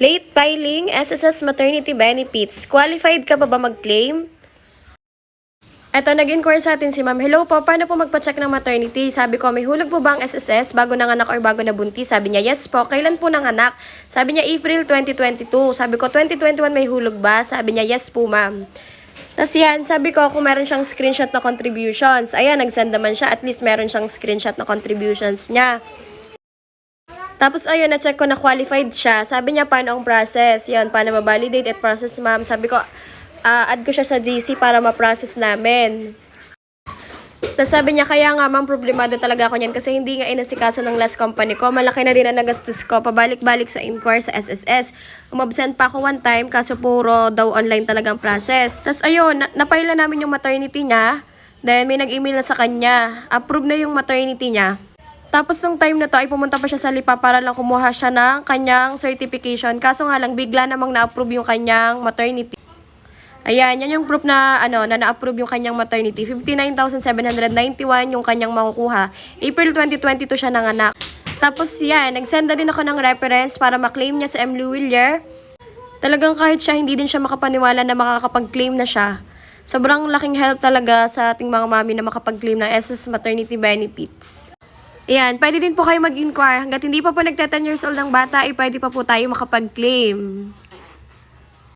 Late filing SSS maternity benefits. Qualified ka pa ba mag-claim? Eto, nag-inquire sa atin si ma'am. Hello po, paano po magpa-check ng maternity? Sabi ko, may hulog po ba ang SSS bago nanganak or bago nabuntis? Sabi niya, yes po. Kailan po nanganak? Sabi niya, April 2022. Sabi ko, 2021 may hulog ba? Sabi niya, yes po ma'am. Tapos yan, sabi ko kung meron siyang screenshot na contributions. Ayan, nag-send naman siya. At least meron siyang screenshot na contributions niya. Tapos ayun, na-check ko na qualified siya. Sabi niya, paano ang process? Yan, paano ma-validate at process, ma'am? Sabi ko, add ko siya sa GC para ma-process namin. Tapos sabi niya, kaya nga ma'am, problemado talaga ako niyan kasi hindi nga inasikaso ng last company ko. Malaki na din ang nagastos ko. Pabalik-balik sa inquire sa SSS. Umabsent pa ako one time kaso puro daw online talagang process. Tapos ayun, napaila namin yung maternity niya. Then may nag-email na sa kanya. Approve na yung maternity niya. Tapos nung time na to ay pumunta pa siya sa Lipa para lang kumuha siya ng kanyang certification. Kaso nga lang bigla namang na-approve yung kanyang maternity. Ayan, yan yung proof na na-approve yung kanyang maternity. 59,791 yung kanyang makukuha. April 2022 siya nanganak. Tapos yan, nagsenda din ako ng reference para maklaim niya sa M. Louvillier. Talagang kahit siya, hindi din siya makapaniwala na makakapag-claim na siya. Sobrang laking help talaga sa ating mga mami na makapag-claim ng SS maternity benefits. Ayan, pwede din po kayo mag-inquire. Hanggat hindi pa po nagte 10 years old ang bata, pwede pa po tayo makapag-claim.